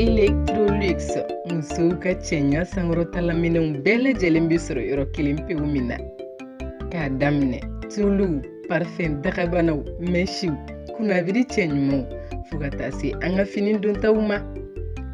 Electrolux musow ka cɛɲa sankɔrɔtala minɛnw bɛɛ lajɛlen bɛ sɔrɔ yɔrɔ kelen pewu min na. K'a daminɛ tuluw, parfɛn dagabanaw, mɛsiw, kunnabiri cɛɲumanw fo ka taa se an ka fini dontaw ma.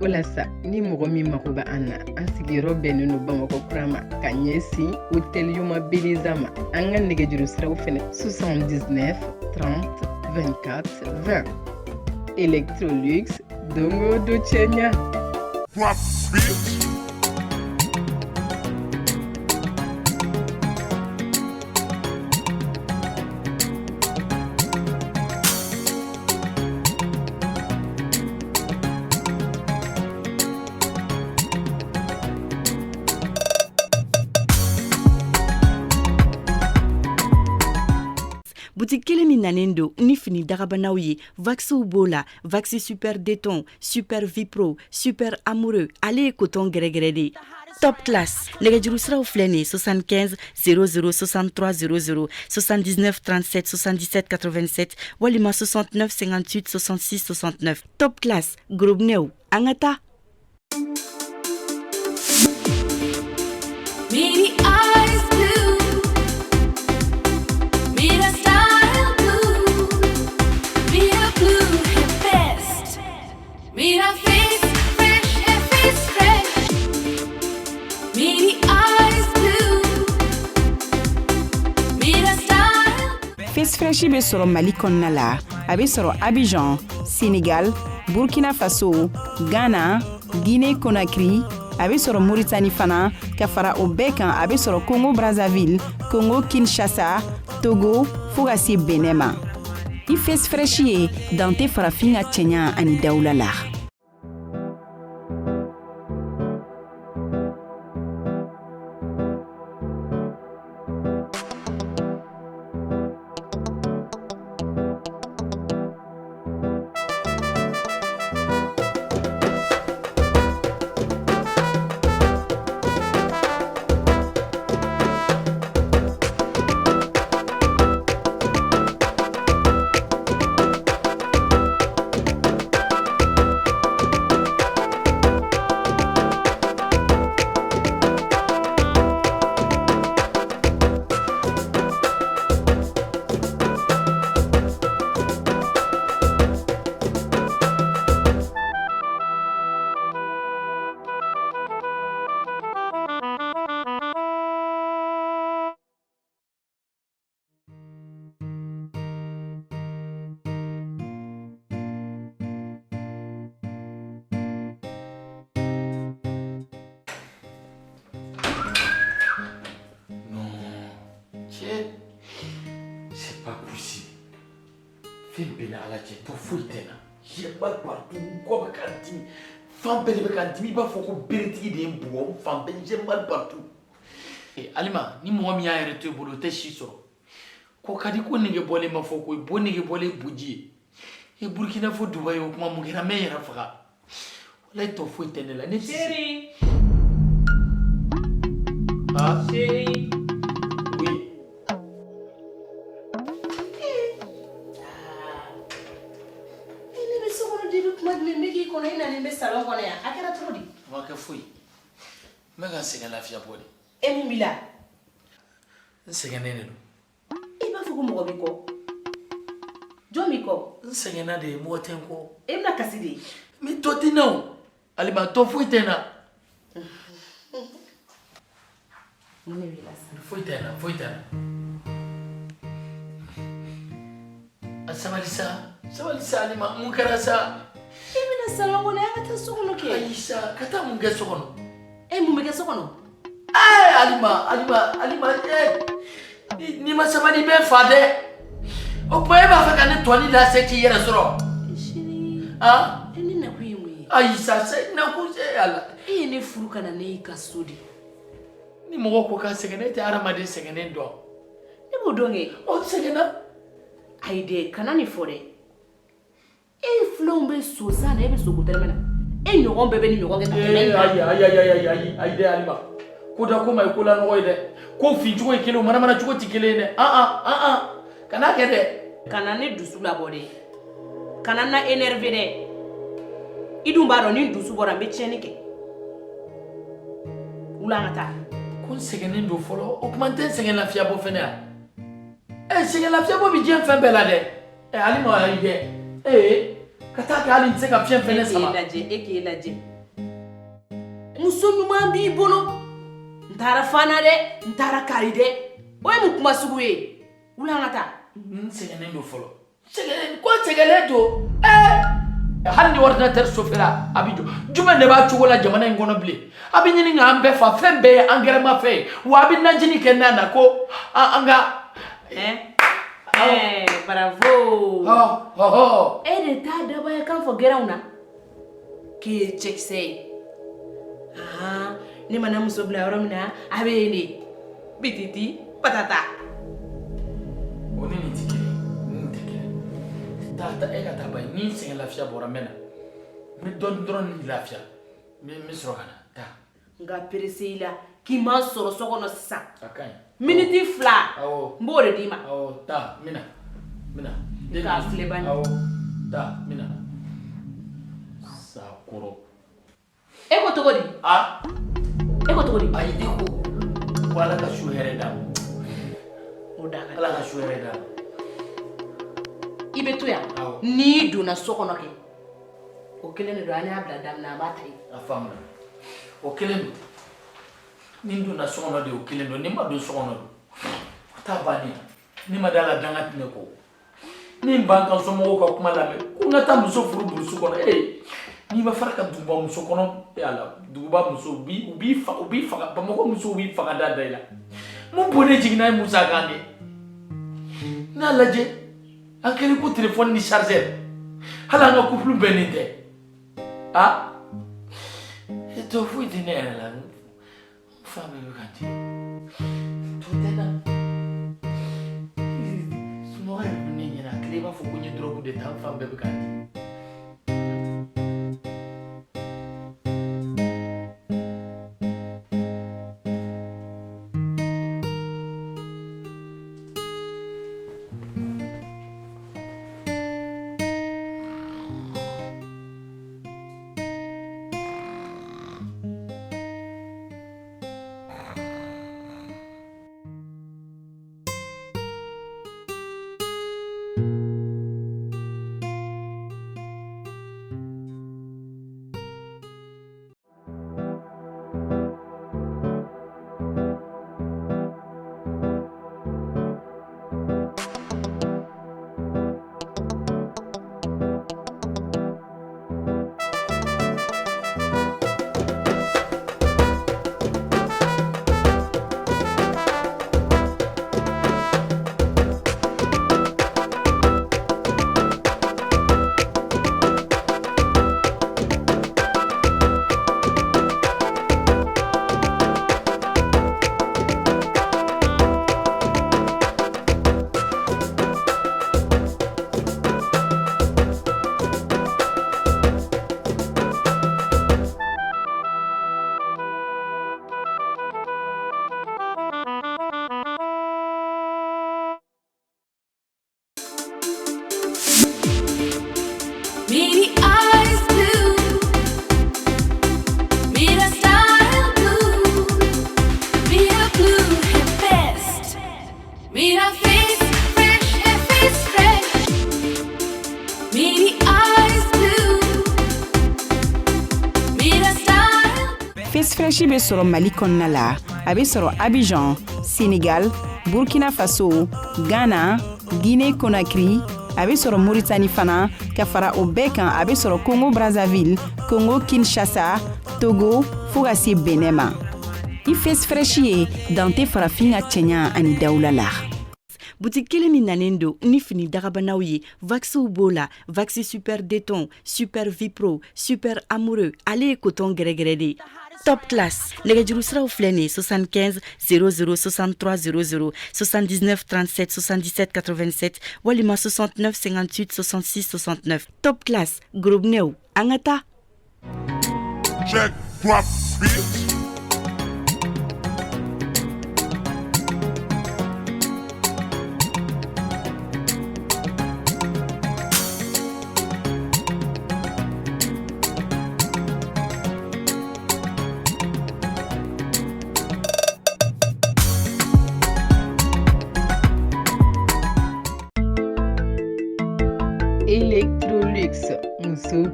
O la sa, ni mɔgɔ min mago bɛ an na, an sigiyɔrɔ bɛnnen don Bamakɔ kura ma ka ɲɛsin Hôtel Yoma Beleza ma. An ka nɛgɛjuru siraw fɛnɛ 79 30 24 20. Electrolux, dongo do cɛɲa. Boutique kelen min nanen do ni fini dagabanaw ye Vaxiw b'o la, Vaxi Super Déton, Super Vipro, Super Amoureux, ale ye coton gɛrɛgɛrɛ de. Top class, nɛgɛjuru siraw filɛ nin 75 00 63 00 79 37 77 87 walima 69 58 66 69. Top class, groupe new, an ka taa. Face Fresh bɛ sɔrɔ Mali kɔnɔna la, a bɛ sɔrɔ Abidjan, Sénégal, Burkina Faso, Ghana, Guinée Conakry, a bɛ sɔrɔ Mauritanie fana, ka fara o bɛɛ kan a bɛ sɔrɔ Congo Brazzaville, Congo Kinshasa, Togo, fo ka se Benin ma. I Face Fresh ye Dante farafin ka cɛɲa ani dawula la. C'est pas possible. Film bena ala je to fultena. Je bal partout ko ba kanti. Fam bele be kanti mi ba foko bereti de mbo fam ben je bal partout. E alima ni mo mi ya reto bolo te shiso. Ko kadi ko nige bole ma foko bo nige bole buji. E Burkina fo Dubai o kuma mo gira me yara faka. Wala to fultena la ne Chérie. Ah Chérie. Salon kɔnɔ yan a kɛra cogo di ma kɛ foyi n bɛ ka sɛgɛn lafiya bɔ de e mun b'i la n sɛgɛnnen de don i b'a fɔ ko mɔgɔ b'i kɔ jɔn b'i kɔ n sɛgɛnna de mɔgɔ tɛ n kɔ e bɛna kasi de n bɛ tɔ tɛ n na o alima tɔ foyi tɛ n na mun de b'i la sa foyi tɛ n na foyi tɛ n na a sabali sa alima mun kɛra sa e bɛna salon kɔnɔ yan ka taa so kɔnɔ kɛ ayi sa ka taa mun kɛ so kɔnɔ e mun bɛ kɛ so kɔnɔ alima ni ma sabali bɛ fa dɛ o kuma e b'a fɛ ka ne tɔni lase k'i yɛrɛ sɔrɔ chérie ah e ne nakun ye mun ye ayi sa nakun se ala e ye ne furu ka na ne y'i ka so de ni mɔgɔ ko ka sɛgɛn ne tɛ hadamaden sɛgɛnnen dɔn ne b'o dɔn kɛ o sɛgɛnna ayi dɛ kana nin fɔ dɛ e filanw bɛ so san na e bɛ so ko tɛrɛmɛ na e ɲɔgɔn bɛɛ bɛ ni ɲɔgɔn kɛ ka tɛmɛ ayi dɛ alima ko da ko ma ye ko la nɔgɔ ye dɛ ko fin cogo ye kelen o manamana cogo tɛ kelen ye dɛ kana kɛ dɛ kana ne dusu labɔ dɛ kana na énervé dɛ I dun b'a dɔn ni dusu bɔra n bɛ tiɲɛni kɛ. Wula an ka taa. Ko n sɛgɛnnen don fɔlɔ o kuma n tɛ n sɛgɛn lafiya bɔ fɛnɛ yan. Sɛgɛn lafiya bɔ bi diɲɛ fɛn bɛɛ la dɛ. Ali ma y'i kɛ. Ka taa kɛ hali n tɛ se ka fiɲɛ fɛnɛ sama. E k'e lajɛ. Muso ɲuman b'i bolo. N taara fana dɛ, n taara kari dɛ. O ye mun kuma sugu ye? Wula an ka taa. N sɛgɛnnen don fɔlɔ. Ko sɛgɛnnen don. Hali ni ordinateur sofɛra a bɛ jɔ. Jumɛn de b'a cogo la jamana in kɔnɔ bilen? A bɛ ɲini k'an bɛɛ fa fɛn bɛɛ ye engrais ma fɛn ye. Wa a bɛ najini kɛ n'a na ko an ka. Bravo. E de t'a dabɔ ye kan fɔ gɛrɛnw na. K'e ye cɛkisɛ ye. Ne mana muso bila yɔrɔ min na a bɛ yen de. Bititi patata. O ni nin tɛ kelen ye. Nin tɛ kelen. Taa e ka taa ba ye. Ni sɛgɛn lafiya bɔra n bɛ na. N bɛ dɔɔnin dɔrɔn ni lafiya. N bɛ sɔrɔ ka na. Taa. Nka perese i la k'i ma sɔrɔ so kɔnɔ sisan. A ka ɲi. Miniti 2 n b'o de d'i ma. Awɔ taa n bɛ na. K'a filɛ bani. Awɔ taa n bɛ na. Sakɔrɔ. E ko cogo di? E ko cogo di? Ayi e ko Ala ka su hɛrɛ d'a ma. O da ka. Ala ka su hɛrɛ d'a ma. I bɛ to yan. N'i donna so kɔnɔ kɛ. O kelen de don an y'a bila daminɛ an b'a ta yen. A faamuna. O kelen don. Ni n donna so kɔnɔ de o kelen don. Ni n ma don so kɔnɔ don. O t'a bannen ye. Ni ma da la danga tɛ ne kɔ. Ni n b'an ka somɔgɔw ka kuma lamɛn. Ko n ka taa muso furu burusi kɔnɔ. N'i ma fara ka duguba muso kɔnɔ ala duguba muso u b'i faga Bamakɔ musow b'i faga da i la. Mun bonnen jiginna ye Musa kan de. N'a lajɛ an kɛlen ko téléphone ni chargeur. Hali an ka couple bɛnnen tɛ. To foyi tɛ ne yɛrɛ la. Fa bɛɛ bɛ ka di. To tɛ na. Sunɔgɔ yɛrɛ bɛ ne ɲɛna a kɛlen i b'a fɔ ko n ye drogue de ta fan bɛɛ bɛ ka di. Face Fresh bɛ sɔrɔ Mali kɔnɔna la. A bɛ sɔrɔ Abidjan, Sénégal, Burkina Faso, Ghana, Guinée Conakry. A bɛ sɔrɔ Mauritanie fana. Ka fara o bɛɛ kan a bɛ sɔrɔ Congo Brazzaville, Congo Kinshasa, Togo fo ka se Benin ma. I Face Fresh ye Dante farafin ka cɛɲa ani dawula la. Boutique kelen min nanen don ni fini dagabanaw ye Vaxiw b'o la, Vaxi Super Déton, Super Vipro, Super Amoureux, ale ye coton gɛrɛgɛrɛ de. Top classe. Nɛgɛjuru siraw filɛ nin 75 00 63 00 79 37 77 87 walima 69 58 66 69. Top classe. Grobneu. An ka taa. Check, drop, bitch.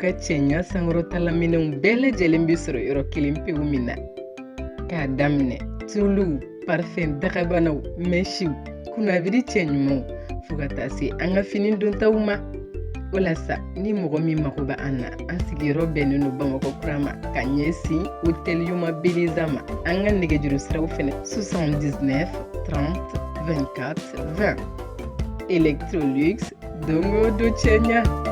ka cɛɲa sankɔrɔtalaminɛw bɛɛ lajɛlen bi sɔrɔ yɔrɔ kelen pewu min na. K'a daminɛ tuluw, parfɛn dagabanaw, mɛsiw, kunnabiri cɛɲumanw fɔɔ ka taa se an ka fini dontaw ma. O la sa, ni mɔgɔ min mago bɛ an na, an sigiyɔrɔ bɛnnen don Bamakɔ kura ma ka ɲɛsin Hôtel Yoma Beliza ma. An ka nɛgɛjuru siraw fɛnɛ 79 30 24 20. Electrolux, dongo do cɛɲa.